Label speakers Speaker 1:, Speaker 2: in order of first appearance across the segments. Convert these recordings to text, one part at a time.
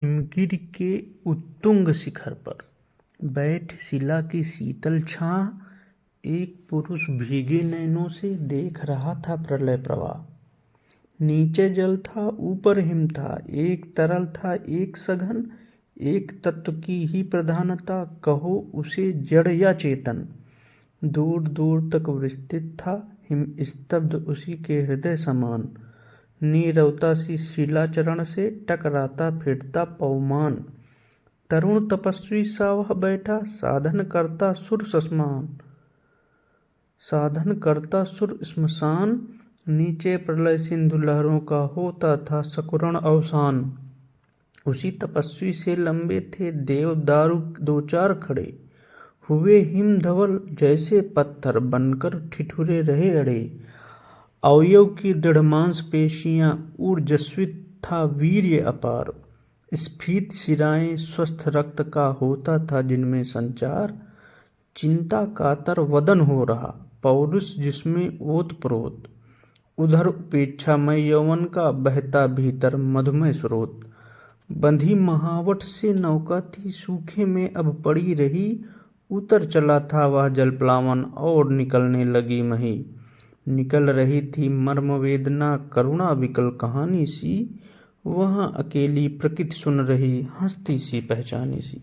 Speaker 1: हिमगिरी के उत्तुंग शिखर पर बैठ शिला की शीतल छाह एक पुरुष भीगे नैनों से देख रहा था प्रलय प्रवाह। नीचे जल था, ऊपर हिम था, एक तरल था, एक सघन, एक तत्व की ही प्रधानता, कहो उसे जड़ या चेतन। दूर दूर तक विस्तृत था हिम स्तब्ध उसी के हृदय समान। नीरवता सी शिलाचरण से टकराता फिरता पवमान। तरुण तपस्वी सा वह बैठा, साधन करता सुर स्मशान। नीचे प्रलय सिंधु लहरों का होता था सकुरण अवसान। उसी तपस्वी से लंबे थे देव दारू दो चार खड़े, हुए हिम धवल जैसे पत्थर बनकर ठिठुरे रहे अड़े। अवयव की दृढ़ मांसपेशियां ऊर्जस्वित था वीर्य अपार। स्फीत शिराएं स्वस्थ रक्त का होता था जिनमें संचार। चिंता कातर वदन हो रहा, पौरुष जिसमें ओतप्रोत। उधर उपेक्षामय यौवन का बहता भीतर मधुमय स्रोत। बंधी महावट से नौका थी सूखे में अब पड़ी रही। उतर चला था वह जल प्लावन और निकलने लगी मही। निकल रही थी मर्म वेदना करुणा विकल कहानी सी। वहाँ अकेली प्रकृति सुन रही हंसती सी पहचानी सी।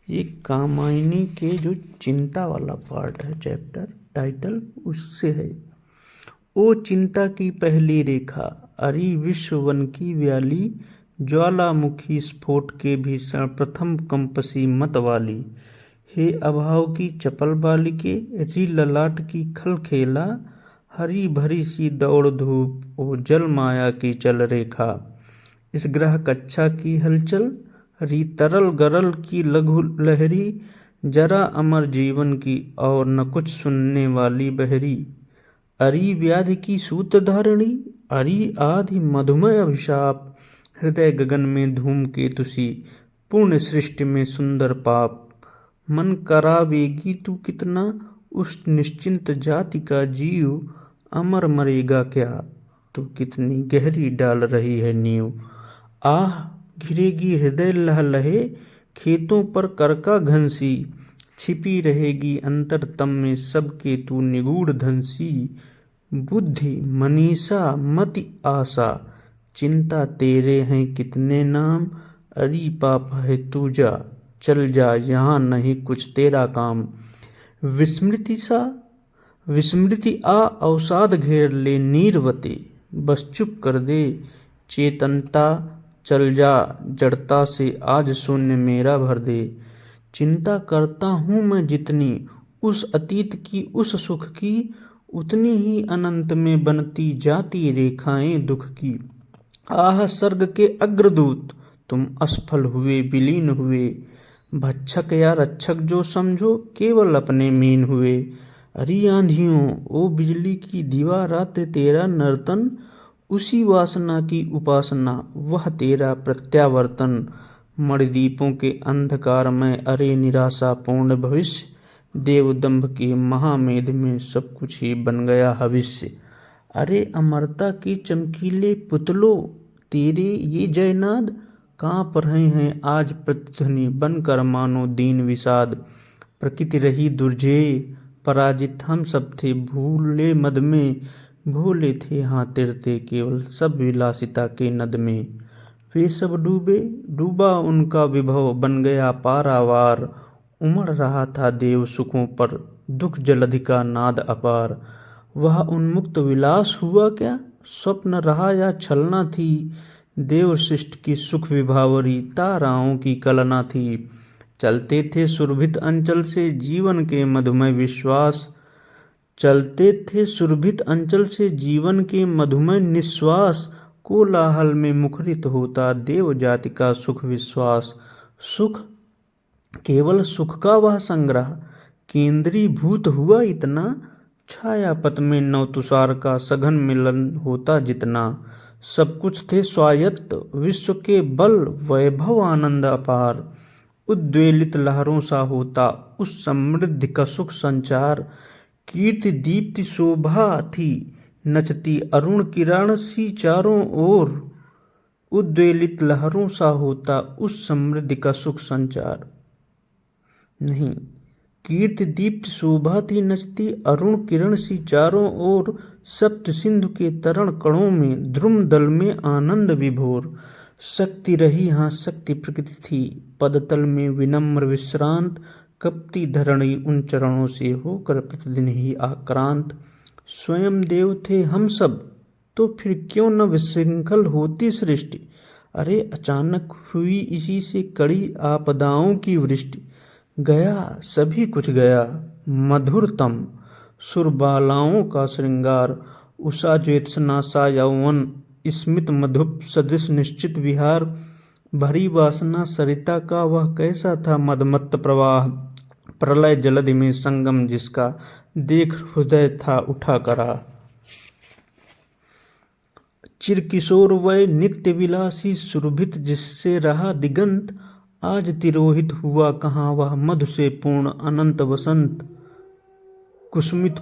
Speaker 1: ये कामायनी के जो चिंता वाला पार्ट है, चैप्टर टाइटल उससे है। ओ चिंता की पहली रेखा, अरि विश्व वन की व्याली। ज्वालामुखी स्फोट के भीषण प्रथम कंपसी मत वाली। हे अभाव की चपल बालिके, री ललाट की खल खेला। हरी भरी सी दौड़ धूप, ओ जल माया की चल रेखा। इस ग्रह कक्षा की हलचल, री तरल गरल की लघु लहरी। जरा अमर जीवन की और न कुछ सुनने वाली बहरी। अरि व्याधि की सूत धारणी, अरि आधि मधुमय अभिशाप। हृदय गगन में धूमकेतु सी, पूर्ण सृष्टि में सुंदर पाप। मन करावेगी तू कितना, उस निश्चिंत जाति का जीव। अमर मरेगा क्या, तू कितनी गहरी डाल रही है नींव। आह घिरेगी हृदय लहलहे, खेतों पर करका घनसी। छिपी रहेगी अंतरतम में सबके तू निगूढ़ धनसी। बुद्धि मनीषा मति आशा, चिंता तेरे हैं कितने नाम। अरि पाप है तू जा, चल जा यहाँ नहीं कुछ तेरा काम। विस्मृति आ अवसाद घेर ले नीरवते। बस चुप कर दे चेतनता, चल जा जड़ता से आज शून्य मेरा भर दे। चिंता करता हूँ मैं जितनी, उस अतीत की उस सुख की। उतनी ही अनंत में बनती जाती रेखाएं दुख की। आह स्वर्ग के अग्रदूत, तुम असफल हुए विलीन हुए। भक्षक या रक्षक जो समझो, केवल अपने मीन हुए। अरे आंधियों ओ बिजली की दीवा, रात तेरा नर्तन। उसी वासना की उपासना, वह तेरा प्रत्यावर्तन। मणिदीपों के अंधकार में अरे निराशा पूर्ण भविष्य। देवदंभ के महामेध में सब कुछ ही बन गया हविष्य। अरे अमरता के चमकीले पुतलों, तेरे ये जयनाद। कांप रहे हैं आज प्रतिध्वनि बनकर मानो दीन विषाद। प्रकृति रही दुर्जेय, पराजित हम सब थे भूले मद में। भूले थे हाँ तिरते केवल सब विलासिता के नद में। वे सब डूबा उनका विभव बन गया पारावार। उमड़ रहा था देव सुखों पर दुख जलधि का नाद अपार। वह उन्मुक्त विलास हुआ क्या, स्वप्न रहा या छलना थी। देव सृष्टि की सुख विभावरी, ताराओं की कलना थी। चलते थे सुरभित अंचल से जीवन के मधुमय विश्वास। चलते थे सुरभित अंचल से जीवन के मधुमय निश्वास। कोलाहल में मुखरित होता देव जाति का सुख विश्वास। सुख केवल सुख का वह संग्रह, केंद्रीभूत हुआ इतना। छायापथ में नव तुषार का सघन मिलन होता जितना। सब कुछ थे स्वायत्त विश्व के बल वैभव आनंद अपार। उद्वेलित लहरों सा होता उस समृद्धि का सुख संचार। कीर्ति दीप्ति शोभा थी नचती अरुण किरण सी चारों ओर। उद्वेलित लहरों सा होता उस समृद्धि का सुख संचार। नहीं, कीर्ति दीप्त शोभा थी नचती अरुण किरण सी चारों ओर, सप्त सिंधु के तरण कणों में ध्रुम दल में आनंद विभोर। शक्ति रही हाँ शक्ति प्रकृति थी, पदतल में विनम्र विश्रांत, कपती धरणी उन चरणों से होकर प्रतिदिन ही आक्रांत। स्वयं देव थे हम सब तो फिर क्यों न विशृंखल होती सृष्टि, अरे अचानक हुई इसी से कड़ी आपदाओं की वृष्टि। गया सभी कुछ गया मधुरतम सुरबालाओं का श्रृंगार, उषा ज्योत्सना सा यौवन स्मित मधुप सदृश निश्चित विहार। भरी वासना सरिता का वह कैसा था मदमत्त प्रवाह, प्रलय जलधि में संगम जिसका देख हृदय था उठा करा। चिरकिशोर वय नित्य विलासी सुरभित जिससे रहा दिगंत, आज तिरोहित हुआ कहाँ वह मधु से पूर्ण अनंत वसंत। कुसुमित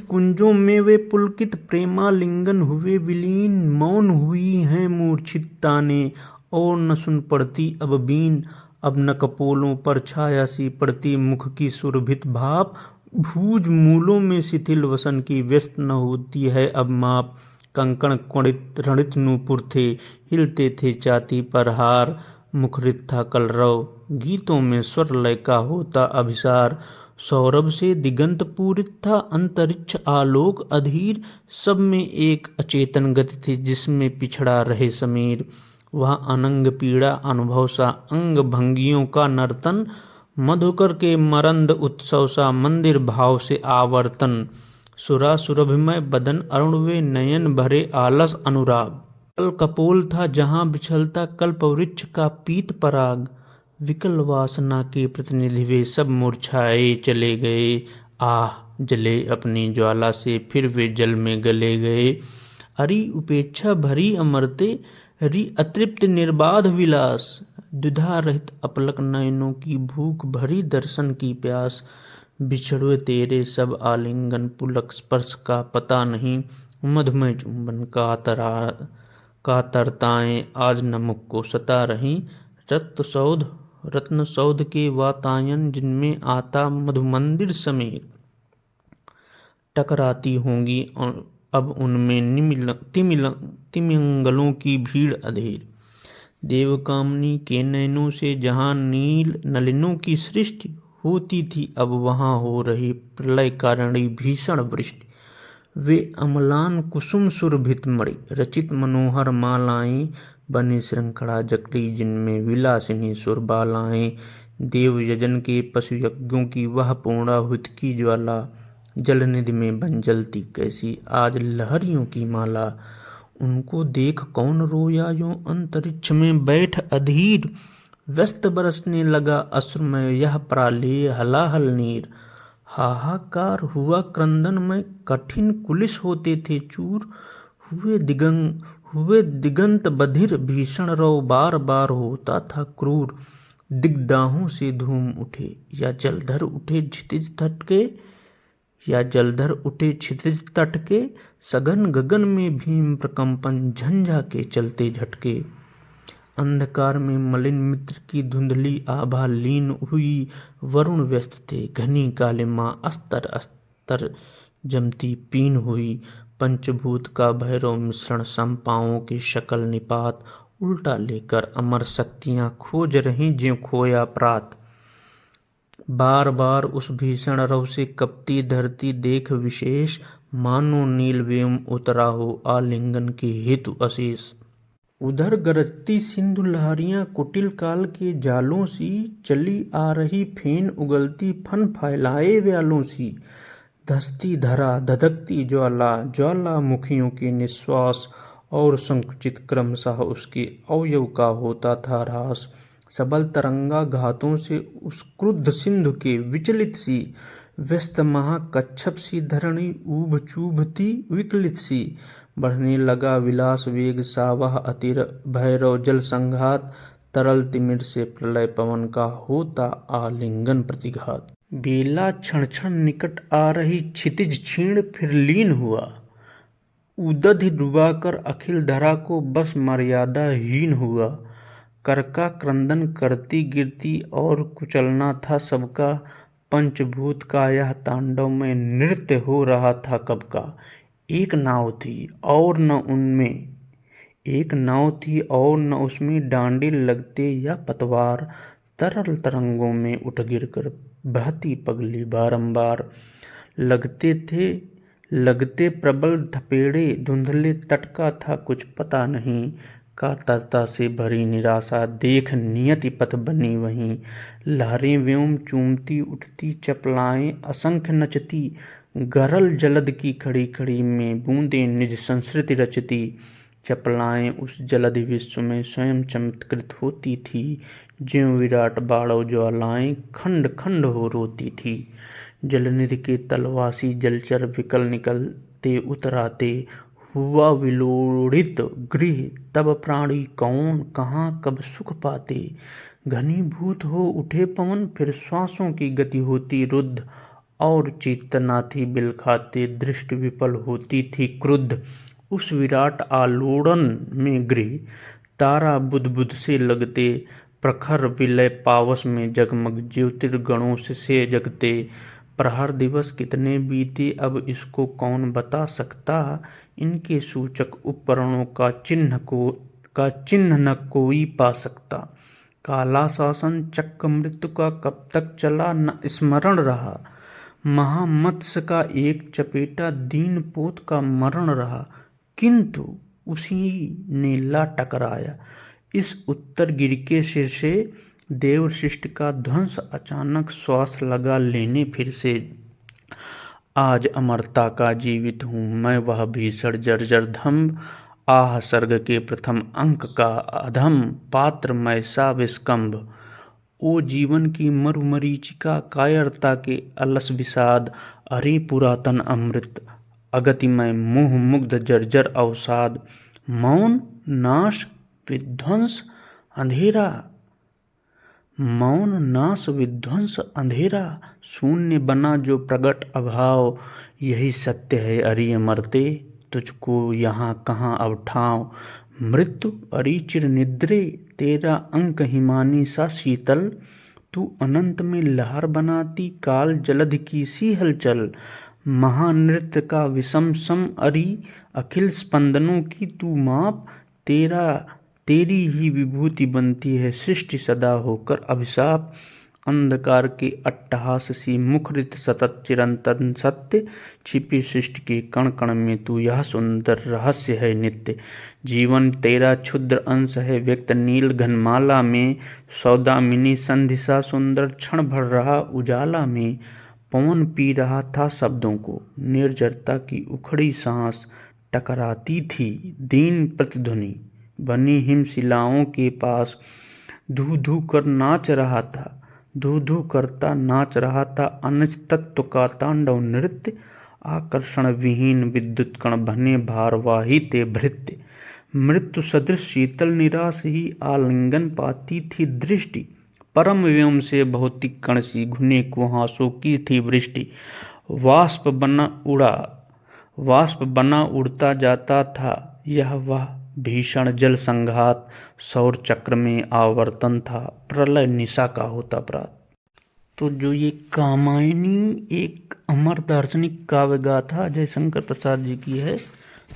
Speaker 1: कुंजों में वे पुलकित प्रेमालिंगन हुए विलीन, मौन हुई हैं मूर्छित ताने और न सुन पड़ती अब बीन। अब न कपोलों पर छाया सी पड़ती मुख की सुरभित भाप, भूज मूलों में शिथिल वसन की व्यस्त न होती है अब माप। कंकण क्वणित रणित नूपुर थे, हिलते थे छाती पर हार, मुखरित था कलरव, गीतों में स्वर लय का होता अभिसार। सौरभ से दिगंत पूरित था अंतरिक्ष आलोक अधीर, सब में एक अचेतन गति थी जिसमें पिछड़ा रहे समीर। वह अनंग पीड़ा अनुभव सा अंग भंगियों का नर्तन, मधुकर के मरंद उत्सव सा मंदिर भाव से आवर्तन। सुरा सुरभिमय बदन अरुण वे नयन भरे आलस अनुराग, कल कपोल था जहाँ बिछलता कल्प वृक्ष का पीत पराग। विकल वासना के प्रतिनिधि वे सब मूर्छाए चले गए, आह जले अपनी ज्वाला से फिर वे जल में गले गए। अरी उपेक्षा भरी अमरते रि अतृप्त निर्बाध विलास, द्विधा रहित अपलक नयनों की भूख भरी दर्शन की प्यास। बिछड़े तेरे सब आलिंगन पुलक स्पर्श का पता नहीं, मधुमय चुंबन कातरताएं आज न मुख को सता रही। रत्न सौध के वातायन जिनमें आता मधुमंदिर समेत, टकराती होंगी अब उनमें तिमिंगलों की भीड़ अधेर। देवकामनी के नयनों से जहाँ नील नलिनों की सृष्टि होती थी, अब वहाँ हो रही प्रलय कारिणी भीषण वृष्टि। वे अम्लान कुसुम सुरभित मणि रचित मनोहर मालाएं, बनी श्रृंखला जकड़ी जिनमें विलासिनी सुरबालाएं। देव यजन के पशु यज्ञों की वह पूर्णाहुति की ज्वाला, जलनिधि में बन जलती कैसी आज लहरियों की माला। उनको देख कौन रोया यूं अंतरिक्ष में बैठ अधीर, व्यस्त बरसने लगा अश्रुमय यह प्रालेय हलाहल नीर। हाहाकार हुआ क्रंदन में कठिन कुलिश होते थे चूर, हुए दिगंत बधिर भीषण रव बार बार होता था क्रूर। दिग्दाहों से धूम उठे या जलधर उठे क्षितिज तट के, सघन गगन में भीम प्रकंपन झंझा के चलते झटके। अंधकार में मलिन मित्र की धुंधली आभा लीन हुई, वरुण व्यस्त थे घनी कालिमा अस्तर अस्तर जमती पीन हुई। पंचभूत का भैरव मिश्रण संपाओं के शकल निपात, उल्टा लेकर अमर शक्तियां खोज रही ज्यों खोया प्रात। बार बार उस भीषण रव से कपती धरती देख विशेष, मानो नील व्योम उतरा हो आलिंगन के हेतु अशेष। उधर गरजती सिंधु लहरियां कुटिल काल के जालों सी, चली आ रही फेन उगलती फन फैलाए व्यालों सी। धसती धरा धधकती ज्वाला मुखियों के निश्वास, और संकुचित क्रमशः उसके अवयव का होता था ह्रास। सबल तरंगा घातों से उस क्रुद्ध सिंधु के विचलित सी, व्यस्त महाकच्छप सी धरणी ऊब चूभती विकलित सी। बढ़ने लगा विलास वेग सा वह अतिर भैरव जल संघात, तरल तिमिर से प्रलय पवन का होता आलिंगन प्रतिघात। बेला क्षण क्षण निकट आ रही क्षितिज क्षीण फिर लीन हुआ, उदधि डुबाकर अखिल धरा को बस मर्यादाहीन हुआ। कर का क्रंदन करती गिरती और कुचलना था सबका। पंचभूत का यह तांडव में नृत्य हो रहा था कब का। एक नाव थी और न उसमें डांडे लगते या पतवार। तरल तरंगों में उठ गिर कर बहती पगली बारंबार। लगते प्रबल थपेड़े धुंधले तट का था कुछ पता नहीं। कातरता से भरी निराशा देख नियति पथ बनी वहीं। लहरें व्योम चूमती उठती चपलाएं असंख्य नचती। गरल जलद की खड़ी खड़ी में बूंदें निज संस्कृति रचती। चपलाएं उस जलद विश्व में स्वयं चमत्कृत होती थी। ज्यों विराट बाणव ज्वालाएं खंड खंड हो रोती थी। जलनिधि के तलवासी जलचर विकल निकलते उतराते। हुआ विलोड़ित गृह तब प्राणी कौन कहाँ कब सुख पाते। घनीभूत हो उठे पवन फिर श्वासों की गति होती रुद्ध। और चेतना थी बिल खाते दृष्टि विफल होती थी क्रुद्ध। उस विराट आलोड़न में गृह तारा बुध बुध से लगते। प्रखर विलय पावस में जगमग ज्योतिर्गणों से जगते। प्रहर दिवस कितने बीते अब इसको कौन बता सकता। इनके सूचक उपकरणों का चिन्ह न कोई पा सकता। काला शासन चक्र मृत्यु का कब तक चला न स्मरण रहा। महामत्स्य का एक चपेटा दीन पोत का मरण रहा। किंतु उसी ने ला टकराया इस उत्तर गिर के सिर से। देव सृष्टि का ध्वंस अचानक श्वास लगा लेने फिर से। आज अमरता का जीवित हूँ मैं वह भीषण जर्जर धम्ब। आह सर्ग के प्रथम अंक का अधम पात्र मैं सा विस्कंभ। ओ जीवन की मरुमरीचिका कायरता के अलस विषाद। अरे पुरातन अमृत अगतिमय मोह मुग्ध जर्जर अवसाद। मौन नाश विध्वंस अंधेरा। शून्य बना जो प्रगट अभाव। यही सत्य है अरि अमरते तुझको यहाँ कहाँ अब ठाव। मृत्यु अरि चिर निद्रे तेरा अंक हिमानी सा शीतल। तू अनंत में लहर बनाती काल जलधि की सी हलचल। महानृत्य का विषम सम अरि अखिल स्पंदनों की तू माप। तेरी ही विभूति बनती है सृष्टि सदा होकर अभिशाप। अंधकार के अट्टहास सी मुखरित सतत चिरंतन सत्य। छिपी सृष्टि के कण कण में तू यह सुंदर रहस्य है नित्य। जीवन तेरा क्षुद्र अंश है व्यक्त नील घनमाला में। सौदामिनी संधिसा सुंदर क्षण भर रहा उजाला में। पवन पी रहा था शब्दों को निर्जरता की उखड़ी सांस। टकराती थी दीन प्रतिध्वनि बनी हिमशिलाओं के पास। धू धू कर नाच रहा था धू धू करता नाच रहा था अनिच तत्व का तांडव नृत्य। आकर्षण विहीन विद्युत कण बने भारवाही ते भृत्य। मृत्यु सदृश शीतल निराश ही आलिंगन पाती थी दृष्टि। परम व्योम से भौतिक कण सी घुने कुहासों की थी वृष्टि। वाष्प बना उड़ता जाता था यह वह भीषण जल संघात। सौर चक्र में आवर्तन था प्रलय निशा का होता प्रात। तो जो ये कामायनी एक अमर दार्शनिक काव्य गाथा जयशंकर प्रसाद जी की है,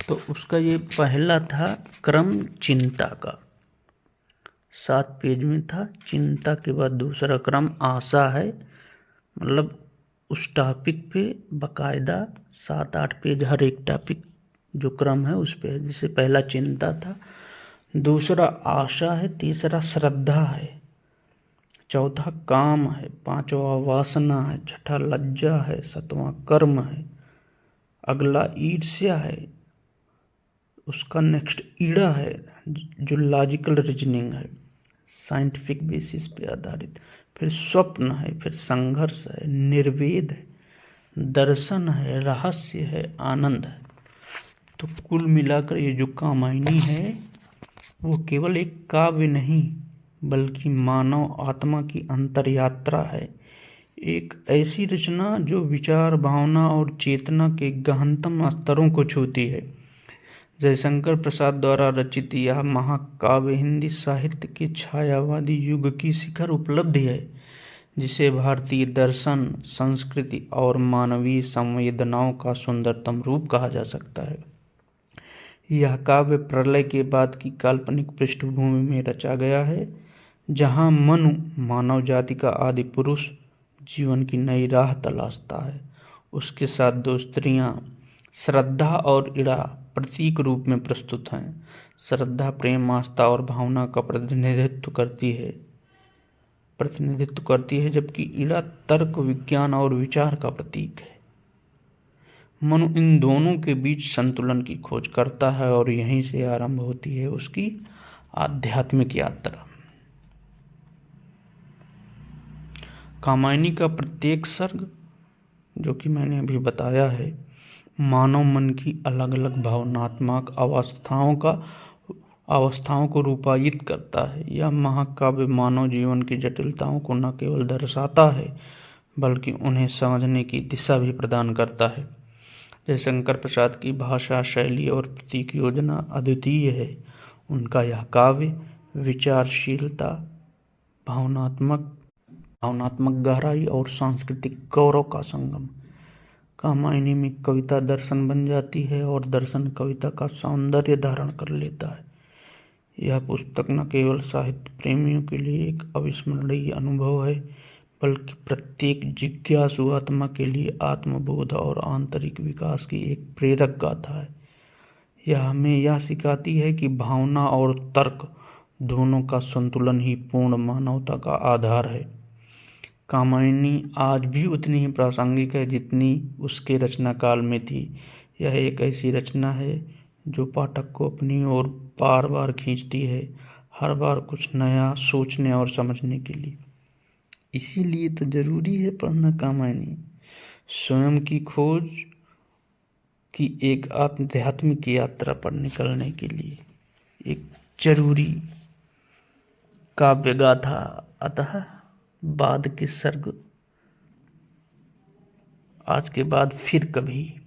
Speaker 1: तो उसका ये पहला था क्रम चिंता का, 7 पेज में था। चिंता के बाद दूसरा क्रम आशा है, मतलब उस टॉपिक पे बकायदा 7-8 पेज हर एक टॉपिक जो क्रम है उस पे। जैसे पहला चिंता था, दूसरा आशा है, तीसरा श्रद्धा है, चौथा काम है, पांचवा वासना है, छठा लज्जा है, सातवां कर्म है, अगला ईर्ष्या है, उसका नेक्स्ट ईड़ा है जो लॉजिकल रीजनिंग है, साइंटिफिक बेसिस पे आधारित। फिर स्वप्न है, फिर संघर्ष है, निर्वेद है, दर्शन है, रहस्य है, आनंद है। तो कुल मिलाकर ये जो कामायनी है वो केवल एक काव्य नहीं बल्कि मानव आत्मा की अंतर यात्रा है। एक ऐसी रचना जो विचार भावना और चेतना के गहनतम स्तरों को छूती है। जयशंकर प्रसाद द्वारा रचित यह महाकाव्य हिंदी साहित्य के छायावादी युग की शिखर उपलब्धि है, जिसे भारतीय दर्शन, संस्कृति और मानवीय संवेदनाओं का सुंदरतम रूप कहा जा सकता है। यह काव्य प्रलय के बाद की काल्पनिक पृष्ठभूमि में रचा गया है, जहाँ मनु, मानव जाति का आदि पुरुष, जीवन की नई राह तलाशता है। उसके साथ दो स्त्रियां, श्रद्धा और इड़ा, प्रतीक रूप में प्रस्तुत हैं। श्रद्धा प्रेम, आस्था और भावना का प्रतिनिधित्व करती है, जबकि इड़ा तर्क, विज्ञान और विचार का प्रतीक है। मनु इन दोनों के बीच संतुलन की खोज करता है और यहीं से आरंभ होती है उसकी आध्यात्मिक यात्रा। कामायनी का प्रत्येक सर्ग, जो कि मैंने अभी बताया है, मानव मन की अलग अलग भावनात्मक अवस्थाओं को रूपायित करता है। यह महाकाव्य मानव जीवन की जटिलताओं को न केवल दर्शाता है, बल्कि उन्हें समझने की दिशा भी प्रदान करता है। जयशंकर प्रसाद की भाषा, शैली और प्रतीक योजना अद्वितीय है। उनका यह काव्य विचारशीलता, भावनात्मक गहराई और सांस्कृतिक गौरव का संगम। कामायनी में कविता दर्शन बन जाती है और दर्शन कविता का सौंदर्य धारण कर लेता है। यह पुस्तक न केवल साहित्य प्रेमियों के लिए एक अविस्मरणीय अनुभव है, बल्कि प्रत्येक जिज्ञासु आत्मा के लिए आत्मबोध और आंतरिक विकास की एक प्रेरक गाथा है। यह हमें यह सिखाती है कि भावना और तर्क दोनों का संतुलन ही पूर्ण मानवता का आधार है। कामायनी आज भी उतनी ही प्रासंगिक है जितनी उसके रचना काल में थी। यह एक ऐसी रचना है जो पाठक को अपनी ओर बार बार खींचती है, हर बार कुछ नया सोचने और समझने के लिए। इसीलिए तो जरूरी है पढ़ना कामायनी, स्वयं की खोज की एक आध्यात्मिक यात्रा पर निकलने के लिए एक जरूरी काव्य गाथा। अतः बाद के सर्ग आज के बाद फिर कभी